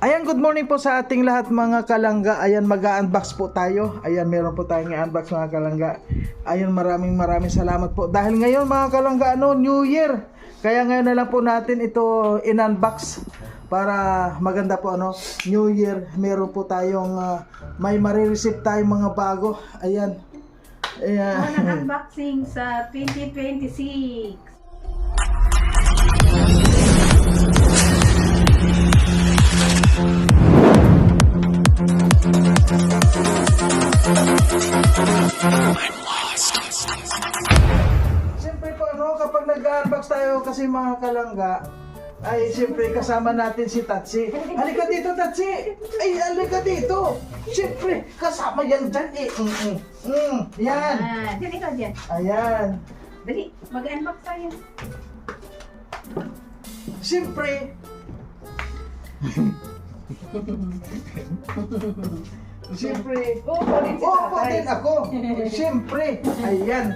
Ayan, good morning po sa ating lahat mga kalangga. Ayan, mag-unbox po tayo. Ayan, meron po tayong i-unbox mga kalangga. Ayan, maraming salamat po. Dahil ngayon mga kalangga, New Year. Kaya ngayon na lang po natin ito in-unbox para maganda po New Year. Meron po tayong may marireceive tayong mga bago. Ayan. Ayan. Unang unboxing sa 2026. Siyempre po kapag nag-unbox tayo kasi mga kalangga, ay siyempre kasama natin si Tatsi. Halika dito, Tatsi! Ay, halika dito! Siyempre, kasama yan dyan eh. Yan! Dali ka dyan. Ayan. Dali, mag-unbox tayo. Siyempre, siyempre, Opo din ako. Siyempre, ayan.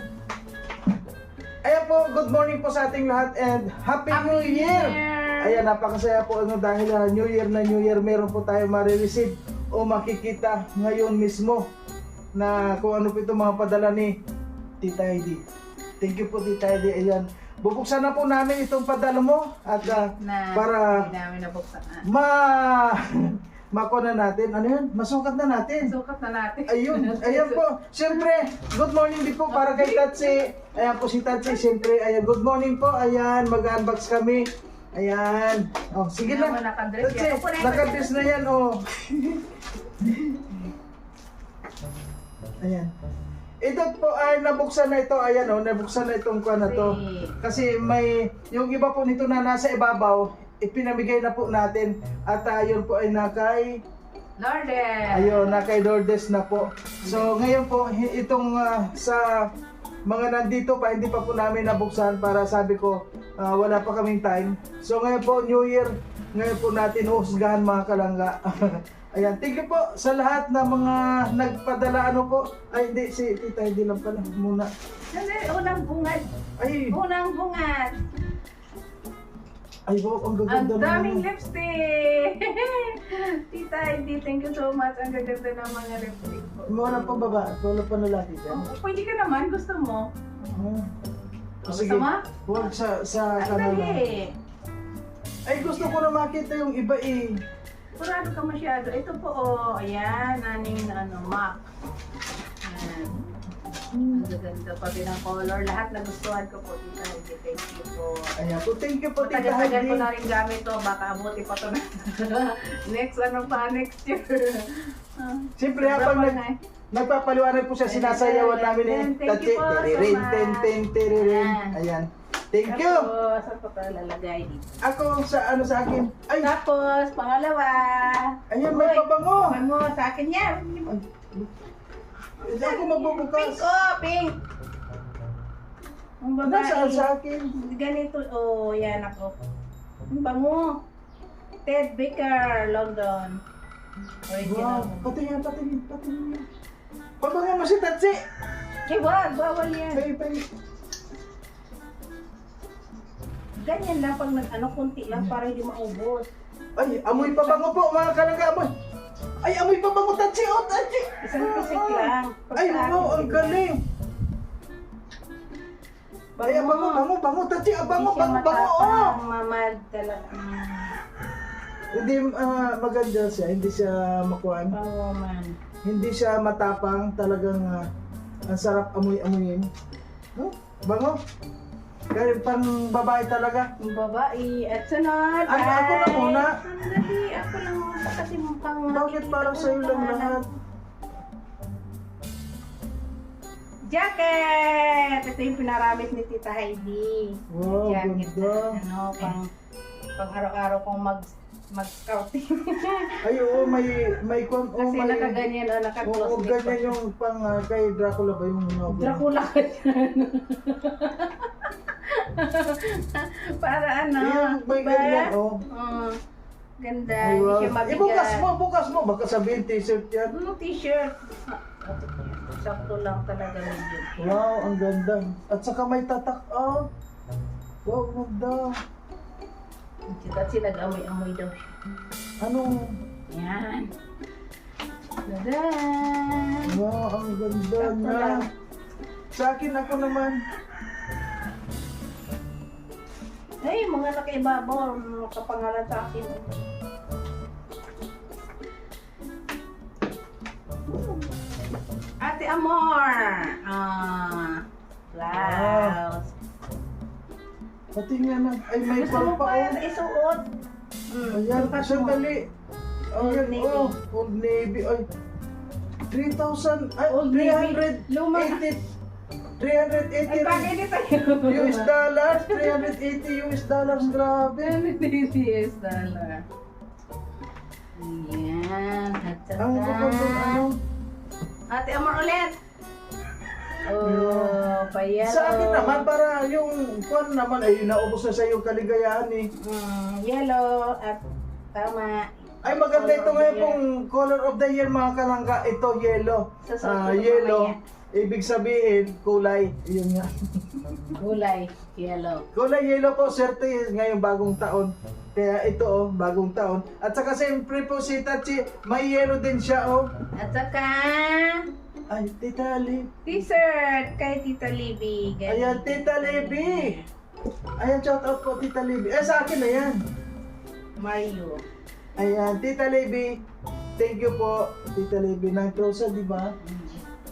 Ayan po, good morning po sa ating lahat and Happy New Year! Ayan, napakasaya po dahil New Year, meron po tayo marireceive o makikita ngayon mismo na kung ano po itong mga padala ni Tita Heidi. Thank you po, Tita Heidi. Ayan, bubuksan na po namin itong padala mo at para hindi namin nabuksan. makuha na natin. Ano yun? Masukat na natin. Sukat na natin. Ayun, ayan po. Siyempre, good morning din po para kay Tatsi. Ayan po si Tatsi, siyempre. Ayan, good morning po. Ayan, mag-unbox kami. Ayan. Oh, sige na. Nakadress Tatsi, yan. nakadress na yan, oh. Ayan. Ito po ay nabuksan na ito. Ayan, oh, nabuksan na itong kuha na to. Kasi may, yung iba po nito na nasa ibabaw, ipinamigay na po natin. At yun po ay nakay Lourdes. ayun, nakay Lourdes na po. So ngayon po, itong sa mga nandito pa, hindi pa po namin nabuksan para sabi ko, wala pa kaming time. So ngayon po, New Year, ngayon po natin uhusgahan mga kalangga. Ayan, thank you po sa lahat na mga nagpadala po. Ay hindi, si Tita hindi lang pala muna. Unang bungad. Ay, Unang bungad. ay po, ang Ang gaganda daming naman. lipstick. Tita Heidi, thank you so much. Ang gaganda ng mga lipstick po. Wala pang baba, wala pa lalaki dyan. Pwede ka naman, gusto mo. Sige, Gusto mo? huwag sa Ang kanila. dali. Ay, gusto ko na makita yung iba eh. Purado ka masyado. Ito po, oh. Ayan, naning MAC. Ayan. Ang gaganda pati ng color. Lahat nagustuhan ko po. Tita Heidi, thank you po. Ayan po, thank you po, Tita Tagal-tagal ko Heidi. na rin gamit to. Baka abuti pa to na. Next year. Siyempre, habang nagpapaliwanag po siya, sinasayawan namin eh. Thank you po so Tiririn, much. tiririn. Ayan. Thank you. Tapos, saan pa pala lalagay dito? Ako, sa akin. Ay, Tapos, pangalawa. ayan, may Uy, pabango. Bango, sa akin yan. Hindi ako magbubukas. Pink, oh, pink. Ang babae. Nasaan sa akin? Ganito, oh, yan ako. Ang bango. Ted Baker, London. Original. Wow, patingin. Pabango mo si Tatsi. Eh, wag, bawal yan. Pay. Ganyan lang pag konti lang para hindi maubos. Ay, amoy pabango po, mga kalangga, amoy. Ay, amoy pabango, Tatsi, oh, Tatsi. Isang pisik lang. Ay, wow, ang galing. Ay, ang bango, Tatsi, ang bango, oh. Mamad talaga. Hindi maganda siya, hindi siya makuhaan. Bango man. Hindi siya matapang, talagang ang sarap amoy-amoyin. No? Bango. Kaya pang babae talaga. Yung babae. At sunod. Ay, ako na muna. Sandali, ako lang muna kasi mukhang Bakit parang sa'yo lang lahat? Jacket! Ito yung pinaramit ni Tita Heidi. Wow, Jacket ganda. na, pang araw-araw kong mag-scouting. Ay, oo, may Kasi nakaganyan o naka-close Oo, ganyan yung pang kay Dracula ba yung Dracula ka dyan. Para Yung may ganyan, oh. Ganda. Ay, Hindi wow. siya mabigat. Bukas mo. Baka sabihin t-shirt yan. T-shirt. Sakto lang talaga medyo. Wow, ang ganda. At saka may tatak, oh. Wow, ganda. Kasi nag-amoy-amoy daw siya. Anong? Yan. Dadan! Wow, ang ganda Sakto niya. lang. Sa akin, ako naman. Ay, mga nakaibabaw, nakapangalan sa akin. Ate Amor! Blouse. Pati nga na, ay may Gusto mo palpa. pa yan isuot? Ayan, sandali. Old Ayan, Navy. oh, Old Navy. Ay, 3,000, ay, Old Navy. 380. Luma. 380 Ay, bagay rin. din tayo. US dollars, 380 US dollars, grabe. $10 dollar. Ayan. At saka... Ang gagawin, ano? Ate Amor ulit. Oh, payelo. Sa akin naman, para yung kwan naman, ay naubos na sa yung kaligayahan eh. Yellow at tama. Ay, maganda ito Color of the ngayon year. pong color of the year mga kalangga. Ito, yellow. Sa suot ko Yellow. mamaya. Ibig sabihin, kulay. Yun nga. Gulay, yellow. Kulay yellow po, swerte ngayong bagong taon. Kaya ito oh, bagong taon. At saka siyempre po si Tachi, may yellow din siya oh. At saka Ay, Tita Lib. t-shirt kay Tita Libby. Ganito. Ayan, Tita Libby. Ayan, shout out po Tita Libby. Sa akin na yan. Mario. Ayan, Tita Libby. Thank you po, Tita Libby. Ng Trosa, di ba?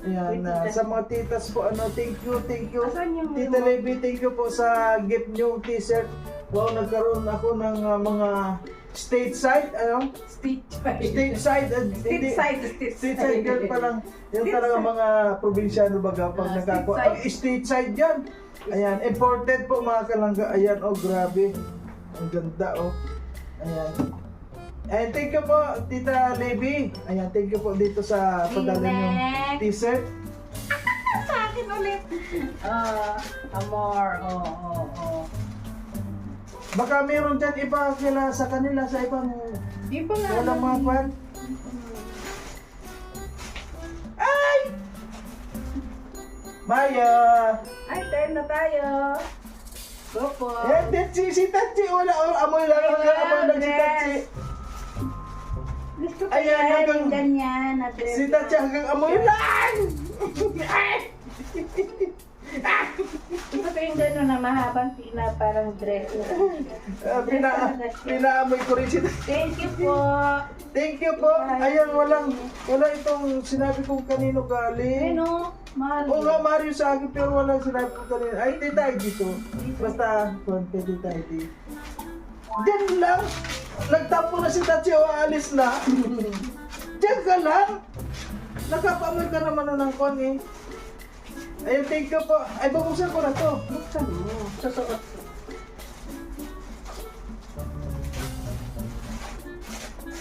Ayan, sa mga titas po, ano, thank you. Asan yung Tita Libby, thank you po sa gift niyong t-shirt. Wow, nagkaroon ako ng mga stateside, ano? Stateside girl pa lang. Yung talaga mga probinsyano baga pag nakakuha. Ang stateside yan. Ayan, imported po mga kalangga. Ayan, oh grabe. Ang ganda oh. Ayan. And thank you po, Tita Libby. Ayan, thank you po dito sa padala niyong t-shirt. Sa akin ulit. Amor. Oh. Baka meron dyan iba sila sa kanila, sa ibang Di ba nga? walang mga kwan. Ay! Maya! Ay, time na tayo. Go po. Yan, si Tachi, wala, amoy lang, amoy lang si Tachi. Gusto ko Ayan, yan, hanggang- yung ganyan. na dress. Si Tachi hanggang amoy lang! Gusto ko yung gano'n na mahabang pina, parang dress. Pinaamoy ko rin si Tachi. Thank you po. Thank you po. Ayan, wala itong sinabi kong kanino galing. Ano? Mahal. Oo nga, Mario sa akin, pero wala sinabi kong kanino. Ay, Tita ID to. Basta, kung kay Tita ID. Diyan lang. Nagtampo na si Tachi o aalis na. Diyan ka lang. Nakapamoy ka naman ng kon eh. Ayun, thank you po. Ay, bubuksan ko na to. Buksan mo. Susuot.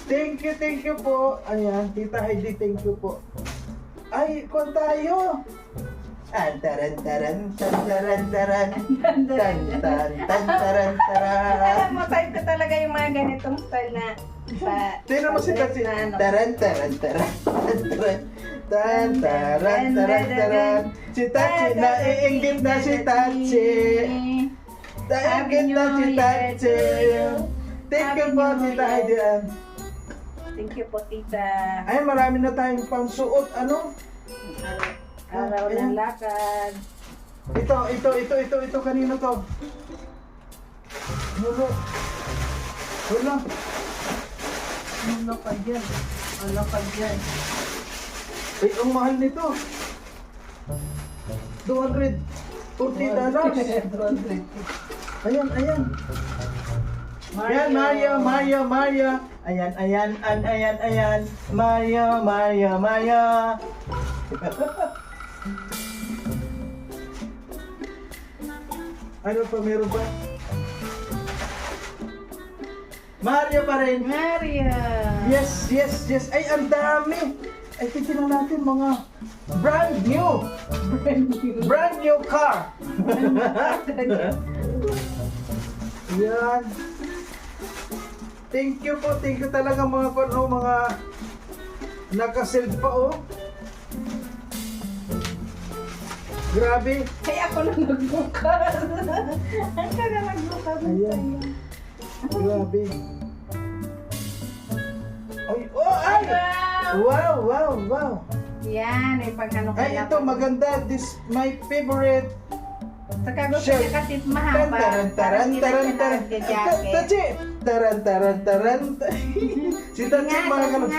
Thank you po. Ayan, Tita ID, thank you po. Ay, kon tayo. Taran, taran, taran, taran. Taran. Alam mo, type ko talaga yung mga ganitong style na Tingnan mo si Tachi. na ano. Taran. Si Tachi, naiinggit na si Tachi. Naiinggit na si Tachi. Thank you po, Tita Aidian. Thank you po, tita. Ay, marami na tayong pangsuot. Ano? Araw ng lakad. Ito, kanino to? Wala. Ano pa dyan? Ano pa dyan? Ay, ang mahal nito. $240. Ayan. Ayan, Maya. Ayan. Maya. Ano pa, meron pa? Mario pa rin. Maria! Yes. Ay, ang dami. Ay, tignan natin mga brand new car. Yan. Thank you talaga mga mga naka-seld pa oh. Grabe. Ay, ako lang nagbukas. Ako lang nagbukas. Ayan. Grabe. Ay, oh, ay! Wow! Wow. Yan, may pag ano Ay, ito maganda. This my favorite. Saka gusto Shirt. niya kasi Taran, mahaba. taran, taran, taran, taran. Jacket. Tachi! Taran, taran, taran. Si Tachi, mga kalong.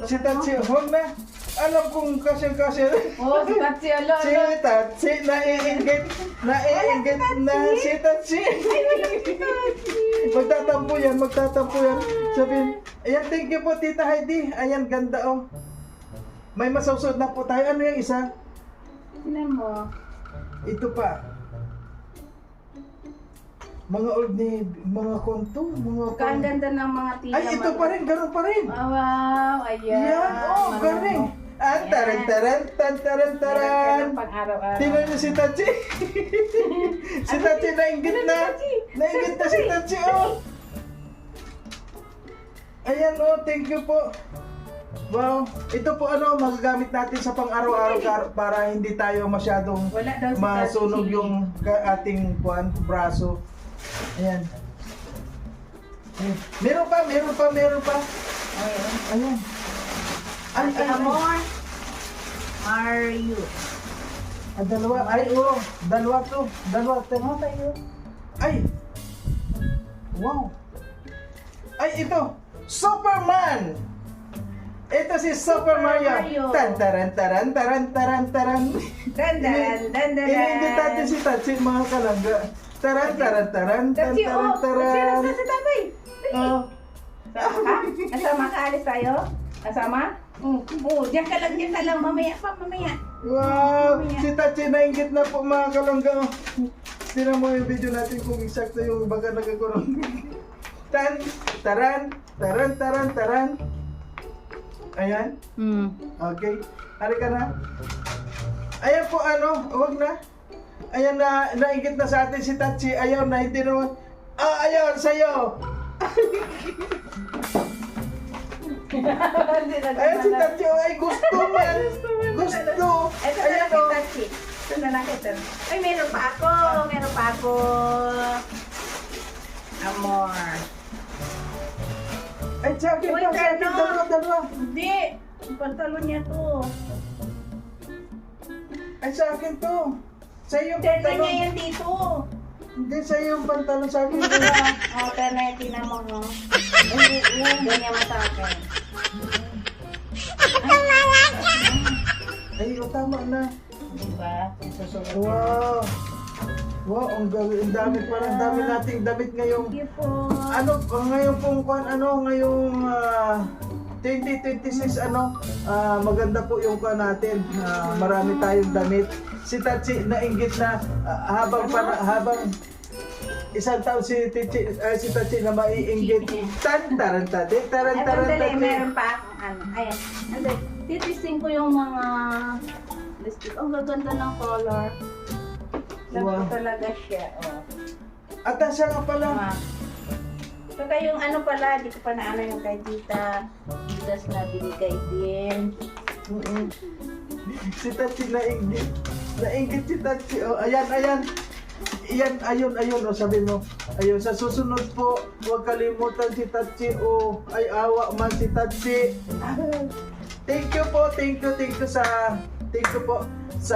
Si Tachi, huwag na. Alam kong kasya-kasya. Oh, si Tatsi, alo, Si alo. Tachi, naiinggit na si Tachi. Magtatampo yan. Sabihin, ayan, thank you po, Tita Heidi. Ayan, ganda, oh. May masawsod na po tayo. Ano yung isa? Tingnan mo. Ito pa. Mga old navy, mga konto, mga Ang ganda ng mga tila. Ay, ito pa rin, ganun pa rin. Oh, wow, ayan. Yan, oh, Mga galing. Ayan. Taran. Meron pang araw-araw. Tingnan niyo si Tachi. Si Tachi nainggit na. Nainggit na si Tachi, oh. Ayan, oh, thank you po. Wow, ito po ano, magagamit natin sa pang-araw-araw para hindi tayo masyadong Wala daw si masunog Tatsi. yung ating braso. Ayan. Ayan. Meron pa. Ayan. Ayan. Ay, Ate Amor. Mario. Dalawa. Ay, oh. Dalawa to. Ano tayo? Ay. Wow. Ay, ito. Superman. Ito si Super Mario. Taran. Dan. Ini natin si Tatsi, mga kalangga. Taran. Tatsi, oh. Tatsi, si tatay. Oh. Kasama ka? Kasama ka? Alis tayo? Kasama? Oo, diyan ka lang. Mamaya. Wow! Si Tatsi nainggit na po, mga kalangga. Tingnan mo yung video natin kung eksakto yung baga nagkaroon. Taran. Ayan. Okay. Halika na. Ayan po ano, wag na. Ayan na, nainggit na sa atin si Tatsi. Ayaw na, hindi naman. Ayaw, sa'yo. Ayan si Tatsi, ay gusto man. Gusto. Ito na Ayan lang si o. Tatsi. Ito na lang ito. Ay, meron pa ako. Amor. Ay, jacket Uy, pa sa akin. Tano. Dalawa. Hindi. Ang pantalon niya to. Ay, sa akin to. Sa'yo yung Terna niya pantalon. yan dito. Hindi, sa'yo yung pantalon sa akin. Oh, terna yung tinamang mo. Ay, yung ganyan mo sa akin. Ay, tama na. Diba? Susunod. Wow. Wow, ang dami pala. Ang dami nating damit ngayong Thank you po. ano, ngayon pong ngayong 2026 maganda po yung natin. Marami tayong damit. Si Tatsi nainggit na habang isang taon si Tatsi na maiinggit. Taran. Ay, meron pa akong ano. Ayan. Ando, titisting ko yung mga lipstick. Ang gaganda ng color. Love ko Wow. talaga siya. Oh. At siya nga pala. Saka yung ano pala, di ko pa na ano yung kay Tita. Titas na binigay din. Si Tatsi nainggit. Nainggit si Tatsi. Oh, ayan. Ayun, oh, sabi mo. Ayun, sa susunod po, huwag kalimutan si Tatsi. Oh, ay awa man si Tatsi. Thank you po sa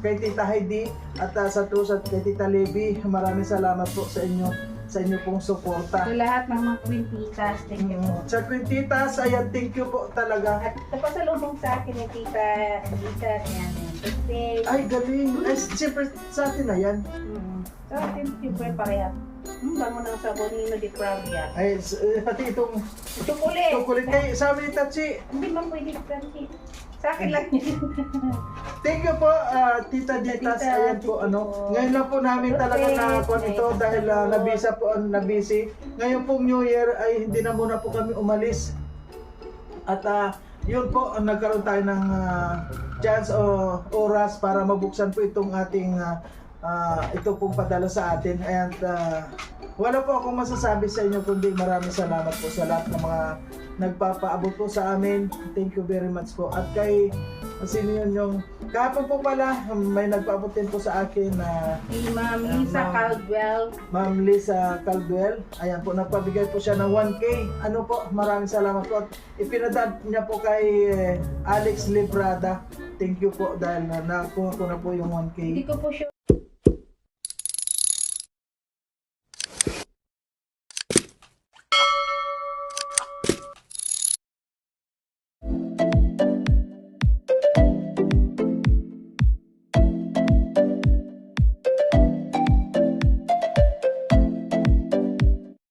kay Tita Heidi at sa kay Tita Levi. Maraming salamat po sa inyo pong suporta. Sa lahat ng mga kwintitas, thank you po. Sa Quintitas, ayan, thank you po talaga. At napasalubong sa akin ni Tita, yan. Birthday. Ay, galing. Ay, siyempre sa atin na yan. So, thank you po pareha. Bango ng Sabonino de Pravia. Ay, pati itong Tukulit. kulit kay sabi ni Tatsi. Hindi man pwede kasi. Sa akin lang yun. Thank you po, Tita Ditas. Tita, Ayan po, thank you. Ngayon lang po namin talaga nakakuha ito dahil nabisa Ngayon pong New Year ay hindi na muna po kami umalis. At yun po, nagkaroon tayo ng chance o oras para mabuksan po itong ating ito pong padala sa atin. And wala po akong masasabi sa inyo kundi maraming salamat po sa lahat ng mga nagpapaabot po sa amin. Thank you very much po. At kay Sino yun yung... Kahapon po pala, may nagpaabot din po sa akin na Si Ma'am Lisa Caldwell. Ma'am Lisa Caldwell. Ayan po, nagpabigay po siya ng 1K. Ano po, maraming salamat po. At ipinadad niya po kay Alex Librada. Thank you po dahil nakuha ko na po yung 1K. Hindi ko po sure.